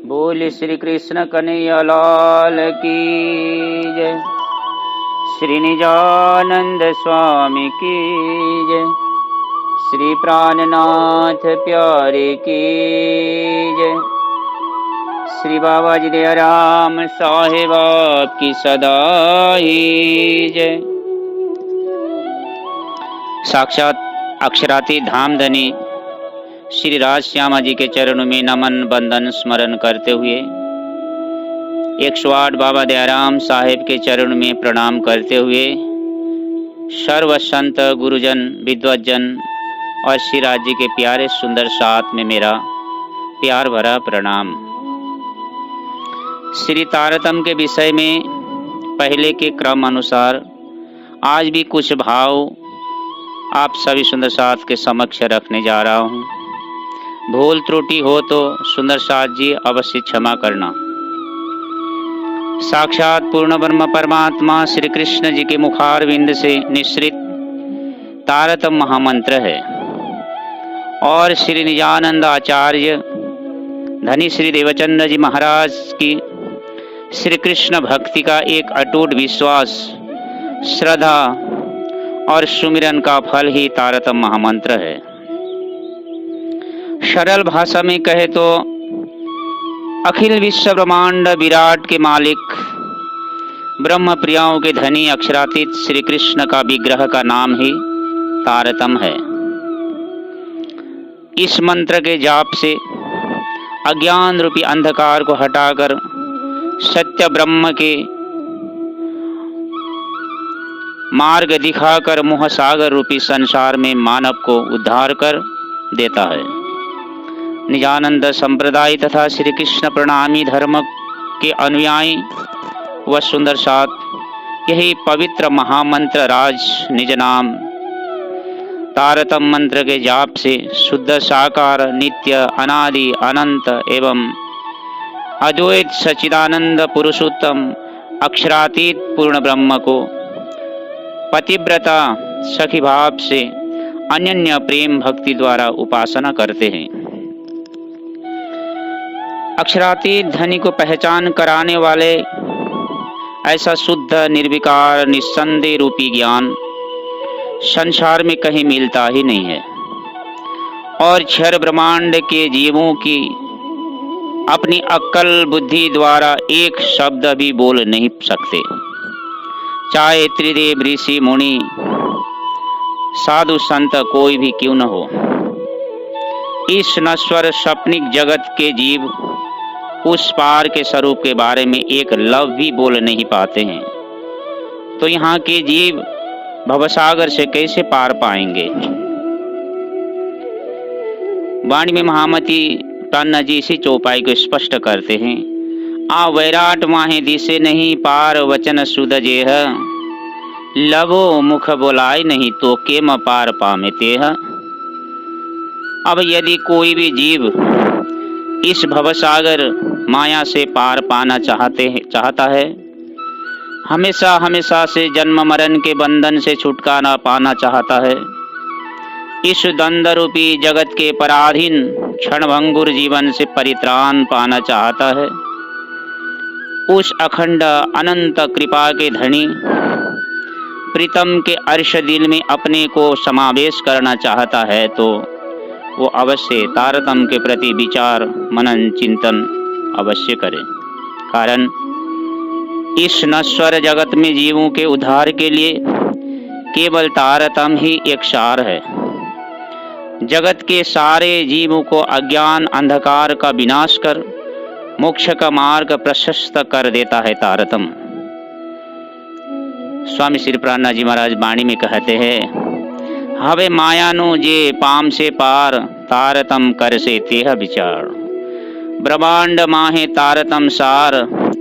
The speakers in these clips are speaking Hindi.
बोल श्री कृष्ण कन्हैया लाल की जय। श्री निजानंद स्वामी की जय। श्री प्राणनाथ प्यारे की जय। श्री बाबा जी दयाराम साहेब आपकी सदा ही जय। साक्षात अक्षराती धामधनी श्री राज श्यामा जी के चरणों में नमन बंदन स्मरण करते हुए 108 बाबा दयाराम साहेब के चरणों में प्रणाम करते हुए सर्व संत गुरुजन विद्वजन और श्री राज जी के प्यारे सुंदर साथ में मेरा प्यार भरा प्रणाम। श्री तारतम्य के विषय में पहले के क्रम अनुसार आज भी कुछ भाव आप सभी सुंदर साथ के समक्ष रखने जा रहा हूँ। भूल त्रुटि हो तो सुंदर साथ जी अवश्य क्षमा करना। साक्षात पूर्ण ब्रह्म परमात्मा श्री कृष्ण जी के मुखारविंद से निश्रित तारतम्य महामंत्र है और श्री निजानंद आचार्य धनी श्री देवचंद्र जी महाराज की श्री कृष्ण भक्ति का एक अटूट विश्वास, श्रद्धा और सुमिरन का फल ही तारतम्य महामंत्र है। सरल भाषा में कहे तो अखिल विश्व ब्रह्मांड विराट के मालिक ब्रह्म प्रियाओं के धनी अक्षरातीत श्री कृष्ण का विग्रह का नाम ही तारतम्य है। इस मंत्र के जाप से अज्ञान रूपी अंधकार को हटाकर सत्य ब्रह्म के मार्ग दिखाकर मोह सागर रूपी संसार में मानव को उद्धार कर देता है। निजानंद संप्रदाय तथा श्री कृष्ण प्रणामी धर्म के अनुयायी व सुंदर साथ यही पवित्र महामंत्र राज निज नाम तारतम्य मंत्र के जाप से शुद्ध साकार नित्य अनादि अनंत एवं अद्वैत सच्चिदानंद पुरुषोत्तम अक्षरातीत पूर्ण ब्रह्म को पतिव्रता सखी भाव से अनन्य प्रेम भक्ति द्वारा उपासना करते हैं। अक्षरातीत धनी को पहचान कराने वाले ऐसा शुद्ध निर्विकार निस्संदेह रूपी ज्ञान संसार में कहीं मिलता ही नहीं है और क्षर ब्रह्मांड के जीवों की अपनी अक्ल बुद्धि द्वारा एक शब्द भी बोल नहीं सकते, चाहे त्रिदेव ऋषि मुनि साधु संत कोई भी क्यों न हो। इस नश्वर सपनिक जगत के जीव उस पार के स्वरूप के बारे में एक लफ्ज भी बोल नहीं पाते हैं, तो यहाँ के जीव भवसागर से कैसे पार पाएंगे। वाणी में महामती पन्ना जी इसी चौपाई को स्पष्ट करते हैं। आ वैराट माहे दिसे नहीं पार वचन सुध जेह, लबो मुख बोलाय नहीं तो केम पार पामे तेह। अब यदि कोई भी जीव इस भवसागर माया से पार पाना चाहता है, हमेशा हमेशा से जन्म मरण के बंधन से छुटकारा पाना चाहता है, इस द्वंद्व रूपी जगत के पराधीन क्षणभंगुर जीवन से परित्राण पाना चाहता है, उस अखंड अनंत कृपा के धनी प्रीतम के अर्श दिल में अपने को समावेश करना चाहता है, तो वो अवश्य तारतम्य के प्रति विचार मनन चिंतन अवश्य करे। कारण इस नश्वर जगत में जीवों के उद्धार के लिए केवल तारतम्य ही एक सार है। जगत के सारे जीवों को अज्ञान अंधकार का विनाश कर मोक्ष का मार्ग प्रशस्त कर देता है तारतम्य। स्वामी श्री प्राणनाथ जी महाराज वाणी में कहते हैं, हवे माया नो जे पाम से पार तारतम कर से तेह विचार, ब्रह्मांड माहे तारतम सार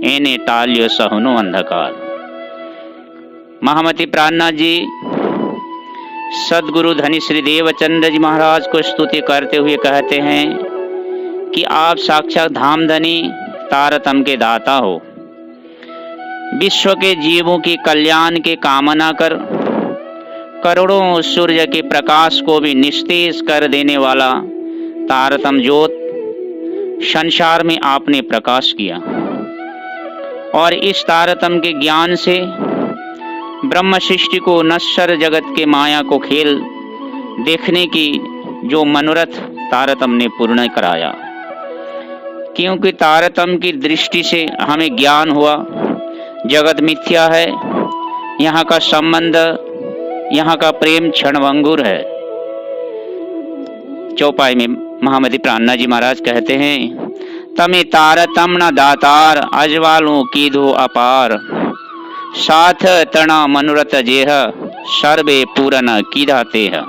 एने टाल्यो सहुनो अंधकार। महामती प्राणनाथ जी सदगुरु धनी श्री देवचंद्र जी महाराज को स्तुति करते हुए कहते हैं कि आप साक्षात धामधनी तारतम के दाता हो। विश्व के जीवों की कल्याण के कामना कर करोड़ों सूर्य के प्रकाश को भी निस्तेज कर देने वाला तारतम ज्योत संसार में आपने प्रकाश किया और इस तारतम्य के ज्ञान से ब्रह्म सृष्टि को, नश्वर जगत के माया को खेल देखने की जो मनोरथ तारतम्य ने पूर्ण कराया। क्योंकि तारतम्य की दृष्टि से हमें ज्ञान हुआ जगत मिथ्या है, यहाँ का संबंध, यहाँ का प्रेम क्षणभंगुर है। चौपाई में महामती प्राणनाथ जी महाराज कहते हैं, तमे तारतम्य न दातार अजवालों की दो अपार, साथ तना मनोरथ जेह सर्वे पूरन की धाते है।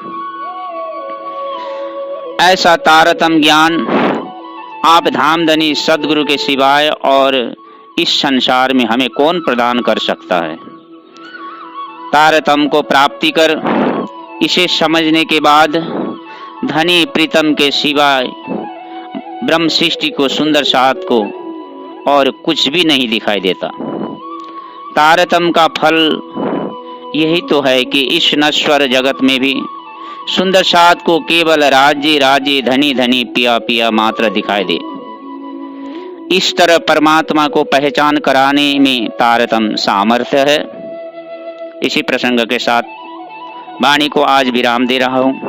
ऐसा तारतम्य ज्ञान आप धामधनी सदगुरु के सिवाय और इस संसार में हमें कौन प्रदान कर सकता है। तारतम्य को प्राप्ति कर इसे समझने के बाद धनी प्रीतम के सिवाय ब्रह्म सृष्टि को, सुंदर साथ को और कुछ भी नहीं दिखाई देता। तारतम्य का फल यही तो है कि इस नश्वर जगत में भी सुंदर साथ को केवल राज्य राज्य, धनी धनी, पिया पिया मात्र दिखाई दे। इस तरह परमात्मा को पहचान कराने में तारतम्य सामर्थ्य है। इसी प्रसंग के साथ वाणी को आज विराम दे रहा हूँ।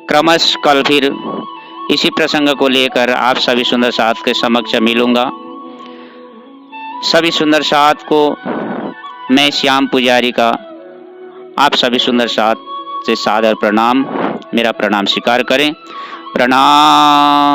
क्रमश कल फिर इसी प्रसंग को लेकर आप सभी सुंदर साथ के समक्ष मिलूंगा। सभी सुंदर साथ को मैं श्याम पुजारी का आप सभी सुंदर साथ से सादर प्रणाम, मेरा प्रणाम स्वीकार करें। प्रणाम।